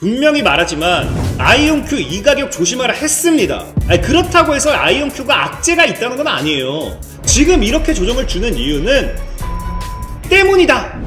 분명히 말하지만 아이온큐 이 가격 조심하라 했습니다. 아니, 그렇다고 해서 아이온큐가 악재가 있다는 건 아니에요. 지금 이렇게 조정을 주는 이유는 때문이다.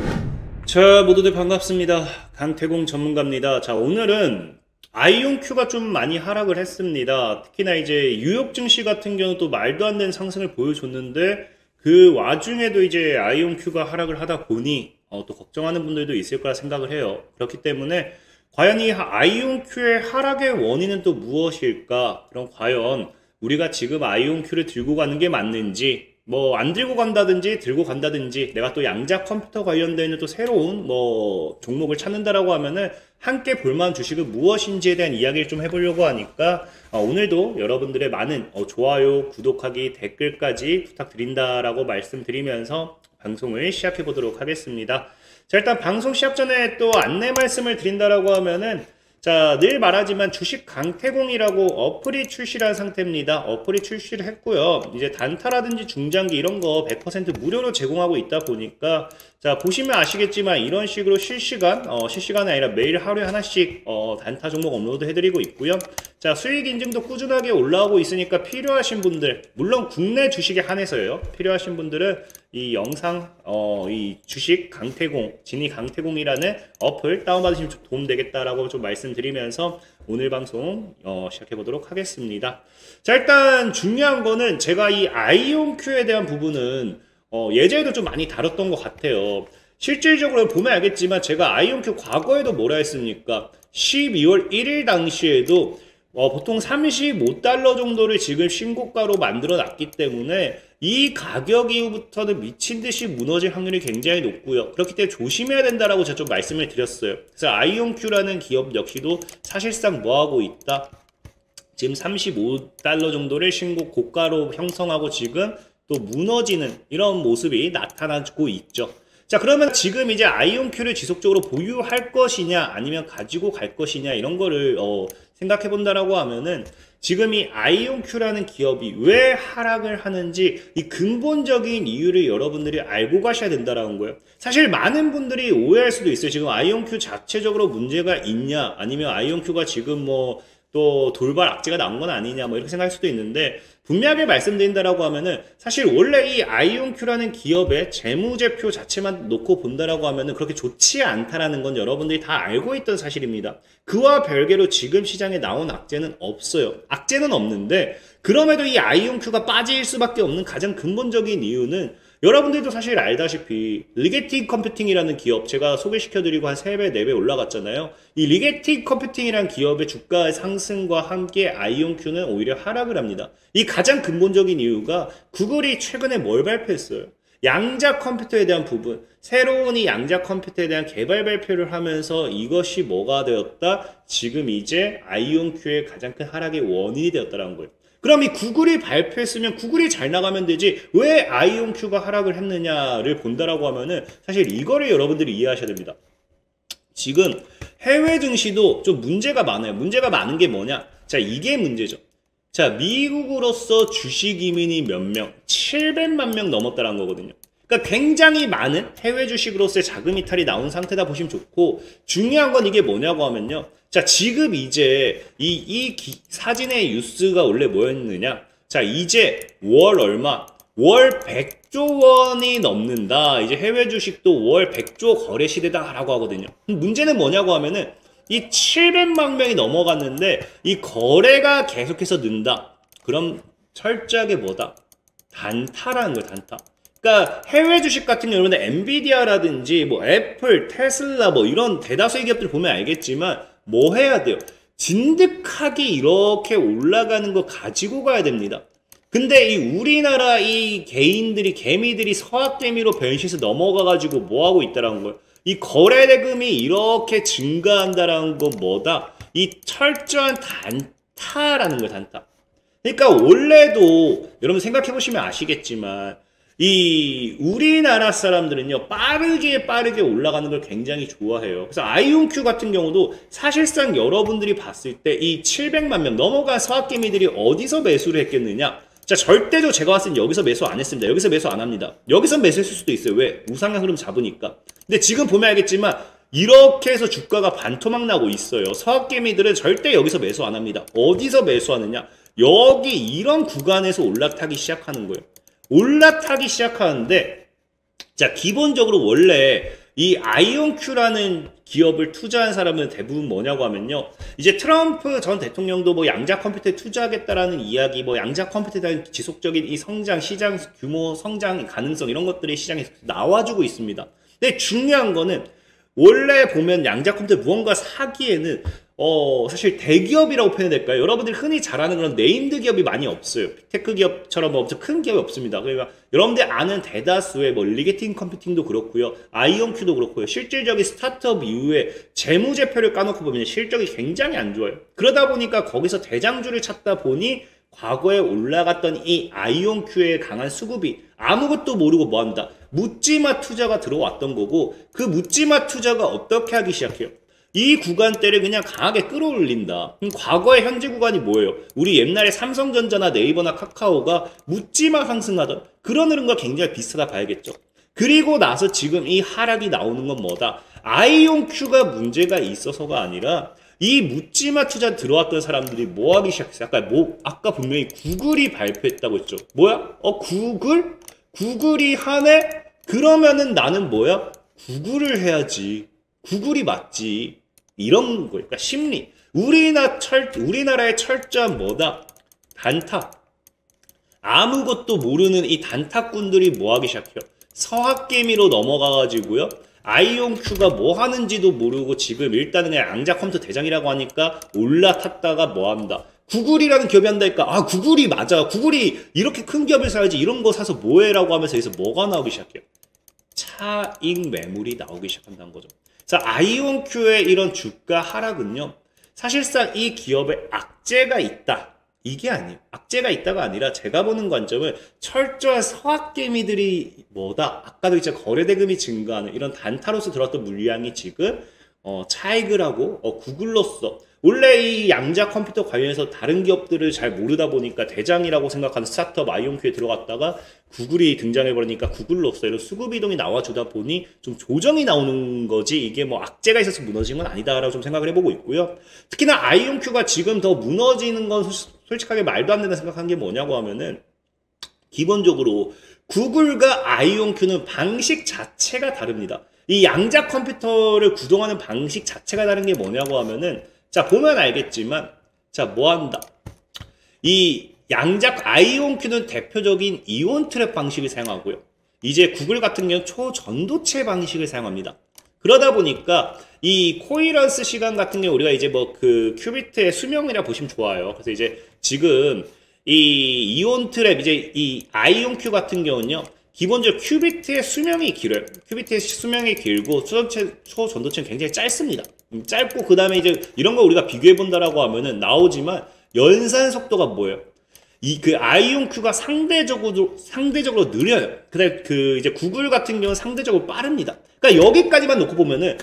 자, 모두들 반갑습니다. 강태공 전문가입니다. 자, 오늘은 아이온큐가 좀 많이 하락을 했습니다. 특히나 이제 뉴욕 증시 같은 경우도 말도 안 되는 상승을 보여줬는데 그 와중에도 이제 아이온큐가 하락을 하다 보니 또 걱정하는 분들도 있을 거라 생각을 해요. 그렇기 때문에 과연 이 아이온큐의 하락의 원인은 또 무엇일까? 그럼 과연 우리가 지금 아이온큐를 들고 가는 게 맞는지, 뭐 안 들고 간다든지 들고 간다든지, 내가 또 양자 컴퓨터 관련된 또 새로운 뭐 종목을 찾는다라고 하면은 함께 볼만한 주식은 무엇인지에 대한 이야기를 좀 해보려고 하니까 오늘도 여러분들의 많은 좋아요, 구독하기, 댓글까지 부탁드린다라고 말씀드리면서 방송을 시작해 보도록 하겠습니다. 자, 일단 방송 시작 전에 또 안내 말씀을 드린다라고 하면은, 자, 늘 말하지만 주식 강태공이라고 어플이 출시한 상태입니다. 어플이 출시를 했고요. 이제 단타라든지 중장기 이런 거 100% 무료로 제공하고 있다 보니까, 자, 보시면 아시겠지만 이런 식으로 실시간이 아니라 매일 하루에 하나씩 단타 종목 업로드 해드리고 있고요. 자, 수익 인증도 꾸준하게 올라오고 있으니까 필요하신 분들, 물론 국내 주식에 한해서요. 필요하신 분들은 이 영상, 이 주식 강태공, 진이 강태공이라는 어플 다운받으시면 좀 도움되겠다라고 좀 말씀드리면서 오늘 방송 시작해 보도록 하겠습니다. 자, 일단 중요한 거는 제가 이 아이온큐에 대한 부분은 예전에도 좀 많이 다뤘던 것 같아요. 실질적으로 보면 알겠지만 제가 아이온큐 과거에도 뭐라 했습니까? 12월 1일 당시에도 보통 35달러 정도를 지금 신고가로 만들어 놨기 때문에 이 가격 이후부터는 미친듯이 무너질 확률이 굉장히 높고요. 그렇기 때문에 조심해야 된다라고 제가 좀 말씀을 드렸어요. 그래서 아이온큐라는 기업 역시도 사실상 뭐하고 있다? 지금 35달러 정도를 신고 고가로 형성하고 지금 또 무너지는 이런 모습이 나타나고 있죠. 자, 그러면 지금 이제 아이온큐를 지속적으로 보유할 것이냐 아니면 가지고 갈 것이냐 이런 거를 생각해 본다라고 하면은, 지금 이 아이온큐라는 기업이 왜 하락을 하는지 이 근본적인 이유를 여러분들이 알고 가셔야 된다라는 거예요. 사실 많은 분들이 오해할 수도 있어요. 지금 아이온큐 자체적으로 문제가 있냐, 아니면 아이온큐가 지금 뭐 또 돌발 악재가 나온 건 아니냐, 뭐 이렇게 생각할 수도 있는데, 분명하게 말씀드린다라고 하면은 사실 원래 이 아이온큐라는 기업의 재무제표 자체만 놓고 본다라고 하면은 그렇게 좋지 않다라는 건 여러분들이 다 알고 있던 사실입니다. 그와 별개로 지금 시장에 나온 악재는 없어요. 악재는 없는데, 그럼에도 이 아이온큐가 빠질 수밖에 없는 가장 근본적인 이유는 여러분들도 사실 알다시피 리게티 컴퓨팅이라는 기업, 제가 소개시켜드리고 한 3배, 4배 올라갔잖아요. 이 리게티 컴퓨팅이라는 기업의 주가 상승과 함께 아이온큐는 오히려 하락을 합니다. 이 가장 근본적인 이유가 구글이 최근에 뭘 발표했어요? 양자 컴퓨터에 대한 부분, 새로운 이 양자 컴퓨터에 대한 개발 발표를 하면서 이것이 뭐가 되었다? 지금 이제 아이온큐의 가장 큰 하락의 원인이 되었다는 거예요. 그럼 이 구글이 발표했으면 구글이 잘 나가면 되지 왜 아이온큐가 하락을 했느냐를 본다라고 하면은 사실 이거를 여러분들이 이해하셔야 됩니다. 지금 해외 증시도 좀 문제가 많아요. 문제가 많은 게 뭐냐? 자, 이게 문제죠. 자, 미국으로서 주식 이민이 몇 명? 700만 명 넘었다는 거거든요. 그러니까 굉장히 많은 해외 주식으로서의 자금 이탈이 나온 상태다 보시면 좋고, 중요한 건 이게 뭐냐고 하면요. 자, 지금 이제 사진의 뉴스가 원래 뭐였느냐? 자, 이제 월 얼마? 월 100조 원이 넘는다. 이제 해외 주식도 월 100조 거래 시대다라고 하거든요. 문제는 뭐냐고 하면은 이 700만 명이 넘어갔는데 이 거래가 계속해서 는다. 그럼 철저하게 뭐다? 단타라는 거예요, 단타. 그러니까 해외 주식 같은 경우는 엔비디아라든지 뭐 애플, 테슬라 뭐 이런 대다수의 기업들 보면 알겠지만 뭐 해야 돼요? 진득하게 이렇게 올라가는 거 가지고 가야 됩니다. 근데 이 우리나라 이 개미들이 서학개미로 변신해서 넘어가가지고 뭐 하고 있다라는 거예요? 이 거래 대금이 이렇게 증가한다라는 건 뭐다? 이 철저한 단타라는 거예요, 단타. 그러니까 원래도 여러분 생각해 보시면 아시겠지만 이 우리나라 사람들은요 빠르게 올라가는 걸 굉장히 좋아해요. 그래서 아이온큐 같은 경우도 사실상 여러분들이 봤을 때 이 700만 명 넘어간 서학개미들이 어디서 매수를 했겠느냐? 자, 절대로 제가 봤을 땐 여기서 매수 안 했습니다. 여기서 매수 안 합니다. 여기서 매수했을 수도 있어요. 왜? 우상향 흐름 잡으니까. 근데 지금 보면 알겠지만 이렇게 해서 주가가 반토막 나고 있어요. 서학개미들은 절대 여기서 매수 안 합니다. 어디서 매수하느냐? 여기 이런 구간에서 올라타기 시작하는 거예요. 올라타기 시작하는데, 자, 기본적으로 원래 이 아이온큐라는 기업을 투자한 사람은 대부분 뭐냐고 하면요, 이제 트럼프 전 대통령도 뭐 양자 컴퓨터에 투자하겠다라는 이야기, 뭐 양자 컴퓨터에 대한 지속적인 이 성장, 시장 규모 성장 가능성, 이런 것들이 시장에 나와주고 있습니다. 근데 중요한 거는, 원래 보면 양자 컴퓨터 무언가 사기에는 사실 대기업이라고 표현해야 될까요? 여러분들이 흔히 잘 아는 그런 네임드 기업이 많이 없어요. 빅테크 기업처럼 뭐 엄청 큰 기업이 없습니다. 그러니까 여러분들 아는 대다수의 뭐 리게팅 컴퓨팅도 그렇고요, 아이온큐도 그렇고요, 실질적인 스타트업 이후에 재무제표를 까놓고 보면 실적이 굉장히 안 좋아요. 그러다 보니까 거기서 대장주를 찾다 보니 과거에 올라갔던 이 아이온큐의 강한 수급이 아무것도 모르고 뭐한다, 묻지마 투자가 들어왔던 거고, 그 묻지마 투자가 어떻게 하기 시작해요? 이 구간대를 그냥 강하게 끌어올린다. 그럼 과거의 현재 구간이 뭐예요? 우리 옛날에 삼성전자나 네이버나 카카오가 묻지마 상승하던 그런 흐름과 굉장히 비슷하다 봐야겠죠. 그리고 나서 지금 이 하락이 나오는 건 뭐다? 아이온큐가 문제가 있어서가 아니라 이 묻지마 투자 들어왔던 사람들이 뭐 하기 시작했어요? 아까 분명히 구글이 발표했다고 했죠. 뭐야? 구글? 구글이 하네? 그러면은 나는 뭐야? 구글을 해야지. 구글이 맞지. 이런 거. 그러니까 심리. 우리나라의 철저한 뭐다? 단타. 아무것도 모르는 이 단타꾼들이 뭐 하기 시작해요? 서학개미로 넘어가가지고요, 아이온큐가 뭐 하는지도 모르고 지금 일단은 그냥 양자 컴퓨터 대장이라고 하니까 올라탔다가 뭐 한다? 구글이라는 기업이 한다니까, 아, 구글이 맞아. 구글이 이렇게 큰 기업을 사야지. 이런 거 사서 뭐해라고 하면서 여기서 뭐가 나오기 시작해요? 차익 매물이 나오기 시작한다는 거죠. 자, 아이온큐의 이런 주가 하락은요, 사실상 이 기업에 악재가 있다. 이게 아니에요. 악재가 있다가 아니라 제가 보는 관점은 철저한 서학개미들이 뭐다? 아까도 이제 거래대금이 증가하는 이런 단타로서 들어왔던 물량이 지금 차익을 하고 구글로서, 원래 이 양자 컴퓨터 관련해서 다른 기업들을 잘 모르다 보니까 대장이라고 생각하는 스타트업 아이온큐에 들어갔다가 구글이 등장해버리니까 구글로서 이런 수급 이동이 나와주다 보니 좀 조정이 나오는 거지, 이게 뭐 악재가 있어서 무너진 건 아니다라고 좀 생각을 해보고 있고요. 특히나 아이온큐가 지금 더 무너지는 건 솔직하게 말도 안 된다 생각한 게 뭐냐고 하면은, 기본적으로 구글과 아이온큐는 방식 자체가 다릅니다. 이 양자 컴퓨터를 구동하는 방식 자체가 다른 게 뭐냐고 하면은, 자, 보면 알겠지만, 자, 뭐 한다? 이 아이온큐는 대표적인 이온 트랩 방식을 사용하고요, 이제 구글 같은 경우는 초전도체 방식을 사용합니다. 그러다 보니까 이 코이런스 시간 같은 경우 우리가 이제 뭐 그 큐비트의 수명이라 보시면 좋아요. 그래서 이제 지금 이 이온 트랩, 이제 이 아이온큐 같은 경우는요, 기본적으로 큐비트의 수명이 길어요. 큐비트의 수명이 길고 초전도체는 굉장히 짧습니다. 짧고, 그 다음에 이제 이런 거 우리가 비교해 본다라고 하면은 나오지만 연산 속도가 뭐예요? 그 아이온큐가 상대적으로 느려요. 그다음에 이제 구글 같은 경우는 상대적으로 빠릅니다. 그러니까 여기까지만 놓고 보면은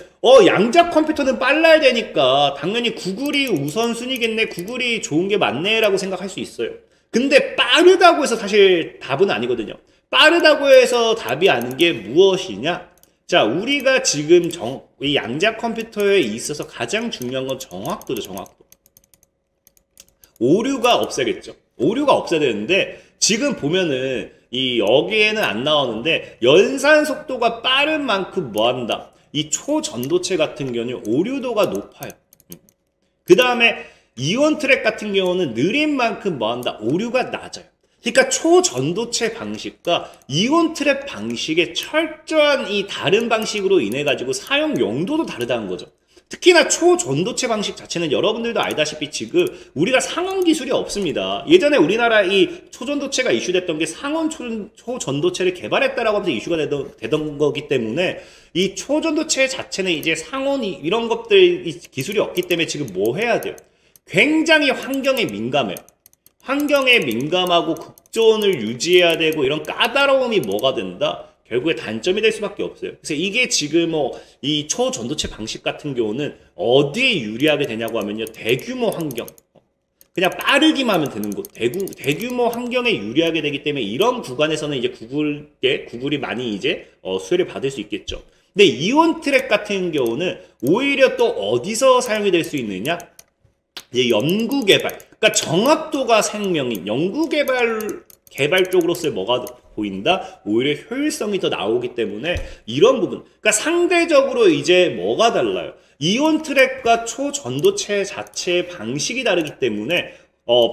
양자 컴퓨터는 빨라야 되니까 당연히 구글이 우선순위겠네, 구글이 좋은 게 맞네라고 생각할 수 있어요. 근데 빠르다고 해서 사실 답은 아니거든요. 빠르다고 해서 답이 아닌 게 무엇이냐? 자, 우리가 지금 이 양자 컴퓨터에 있어서 가장 중요한 건 정확도죠, 정확도. 오류가 없어야겠죠. 오류가 없어야 되는데, 지금 보면은 여기에는 안 나오는데 연산 속도가 빠른 만큼 뭐 한다? 이 초전도체 같은 경우는 오류도가 높아요. 그 다음에 이온 트랙 같은 경우는 느린 만큼 뭐 한다? 오류가 낮아요. 그러니까 초전도체 방식과 이온 트랩 방식의 철저한 이 다른 방식으로 인해 가지고 사용 용도도 다르다는 거죠. 특히나 초전도체 방식 자체는 여러분들도 알다시피 지금 우리가 상온 기술이 없습니다. 예전에 우리나라 이 초전도체가 이슈됐던 게 상온 초전도체를 개발했다라고 하면서 이슈가 되던 거기 때문에, 이 초전도체 자체는 이제 상온 이런 것들 기술이 없기 때문에 지금 뭐 해야 돼요? 굉장히 환경에 민감해요. 환경에 민감하고 극조온을 유지해야 되고, 이런 까다로움이 뭐가 된다? 결국에 단점이 될 수밖에 없어요. 그래서 이게 지금 이 초전도체 방식 같은 경우는 어디에 유리하게 되냐고 하면요, 대규모 환경, 그냥 빠르기만 하면 되는 곳, 대규모 환경에 유리하게 되기 때문에 이런 구간에서는 이제 구글이 많이 이제 수혜를 받을 수 있겠죠. 근데 이온트랙 같은 경우는 오히려 또 어디서 사용이 될 수 있느냐? 이제 연구개발, 그러니까 정확도가 생명인 연구개발 쪽으로서의 뭐가 보인다? 오히려 효율성이 더 나오기 때문에 이런 부분, 그러니까 상대적으로 이제 뭐가 달라요? 이온 트랙과 초전도체 자체의 방식이 다르기 때문에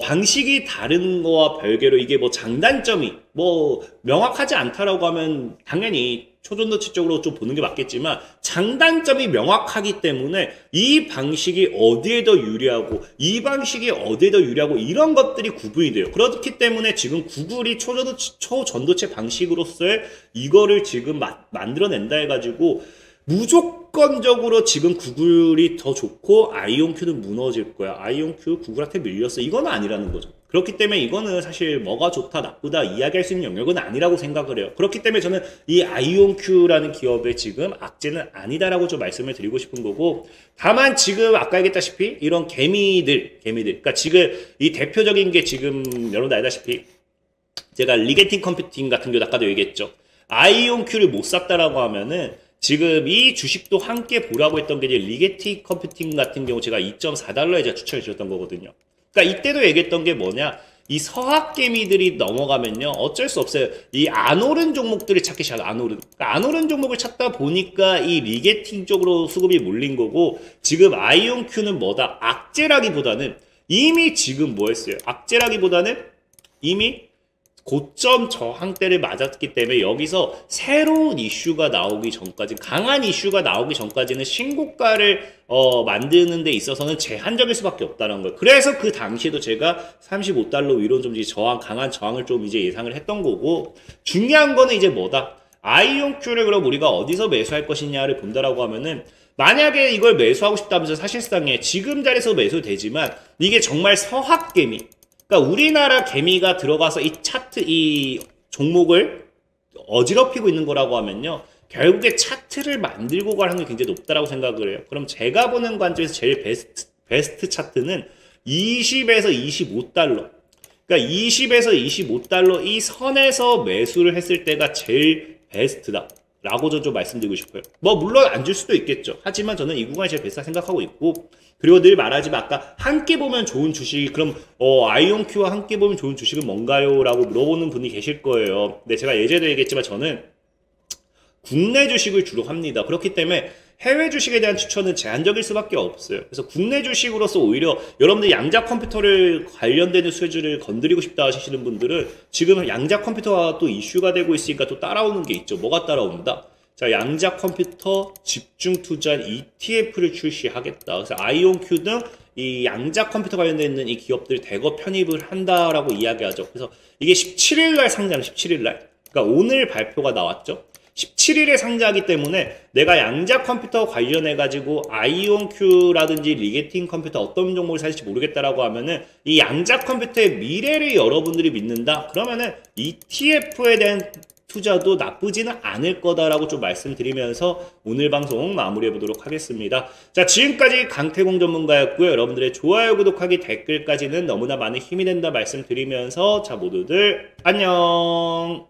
방식이 다른 거와 별개로 이게 뭐 장단점이 뭐 명확하지 않다라고 하면 당연히 초전도체 쪽으로 좀 보는 게 맞겠지만 장단점이 명확하기 때문에 이 방식이 어디에 더 유리하고 이 방식이 어디에 더 유리하고 이런 것들이 구분이 돼요. 그렇기 때문에 지금 구글이 초전도체 방식으로서의 이거를 지금 만들어낸다 해가지고 무조건적으로 지금 구글이 더 좋고 아이온큐는 무너질 거야. 아이온큐 구글한테 밀렸어. 이건 아니라는 거죠. 그렇기 때문에 이거는 사실 뭐가 좋다 나쁘다 이야기할 수 있는 영역은 아니라고 생각을 해요. 그렇기 때문에 저는 이 아이온큐라는 기업의 지금 악재는 아니다라고 좀 말씀을 드리고 싶은 거고, 다만 지금 아까 얘기했다시피 이런 개미들 그러니까 지금 이 대표적인 게 지금 여러분들 알다시피 제가 리게팅 컴퓨팅 같은 경우 아까도 얘기했죠. 아이온큐를 못 샀다라고 하면은 지금 이 주식도 함께 보라고 했던 게 이제 리게티 컴퓨팅 같은 경우 제가 2.4달러에 제가 추천해 주셨던 거거든요. 그러니까 이때도 얘기했던 게 뭐냐, 이 서학개미들이 넘어가면요 어쩔 수 없어요. 이 안 오른 종목들을 찾기 시작해요. 그러니까 안 오른 종목을 찾다 보니까 이 리게팅 쪽으로 수급이 몰린 거고, 지금 아이온큐는 뭐다? 악재라기보다는 이미 지금 뭐 했어요? 악재라기보다는 이미 고점 저항대를 맞았기 때문에 여기서 새로운 이슈가 나오기 전까지, 강한 이슈가 나오기 전까지는 신고가를 만드는 데 있어서는 제한적일 수밖에 없다는 거예요. 그래서 그 당시에도 제가 35달러 위로 좀 이제 강한 저항을 좀 이제 예상을 했던 거고, 중요한 거는 이제 뭐다? 아이온큐를 그럼 우리가 어디서 매수할 것이냐를 본다라고 하면은, 만약에 이걸 매수하고 싶다면서 사실상에 지금 자리에서 매수되지만 이게 정말 서학개미, 그러니까 우리나라 개미가 들어가서 이 차트, 이 종목을 어지럽히고 있는 거라고 하면요 결국에 차트를 만들고 갈 확률이 굉장히 높다라고 생각을 해요. 그럼 제가 보는 관점에서 제일 베스트 차트는 20에서 25달러, 그러니까 20에서 25달러 이 선에서 매수를 했을 때가 제일 베스트다 라고 좀 말씀드리고 싶어요. 뭐 물론 안 줄 수도 있겠죠. 하지만 저는 이 구간이 제일 베스트다 생각하고 있고, 그리고 늘 말하지만 아까 함께 보면 좋은 주식, 그럼 아이온큐와 함께 보면 좋은 주식은 뭔가요? 라고 물어보는 분이 계실 거예요. 근데 제가 예전에도 얘기했지만 저는 국내 주식을 주로 합니다. 그렇기 때문에 해외 주식에 대한 추천은 제한적일 수밖에 없어요. 그래서 국내 주식으로서 오히려 여러분들 양자 컴퓨터를 관련되는 수혜주를 건드리고 싶다 하시는 분들은 지금 양자 컴퓨터가 또 이슈가 되고 있으니까 또 따라오는 게 있죠. 뭐가 따라온다? 자, 양자 컴퓨터 집중 투자 ETF를 출시하겠다. 그래서 아이온큐 등 이 양자 컴퓨터 관련되어 있는 이 기업들 대거 편입을 한다라고 이야기하죠. 그래서 이게 17일날 상장을 17일날, 그러니까 오늘 발표가 나왔죠. 17일에 상장하기 때문에 내가 양자 컴퓨터 관련해가지고 아이온큐라든지 리게팅 컴퓨터 어떤 종목을 사실지 모르겠다라고 하면은 이 양자 컴퓨터의 미래를 여러분들이 믿는다? 그러면은 ETF에 대한 투자도 나쁘지는 않을 거다라고 좀 말씀드리면서 오늘 방송 마무리해 보도록 하겠습니다. 자, 지금까지 강태공 전문가였고요. 여러분들의 좋아요, 구독하기, 댓글까지는 너무나 많은 힘이 된다 말씀드리면서 자, 모두들 안녕.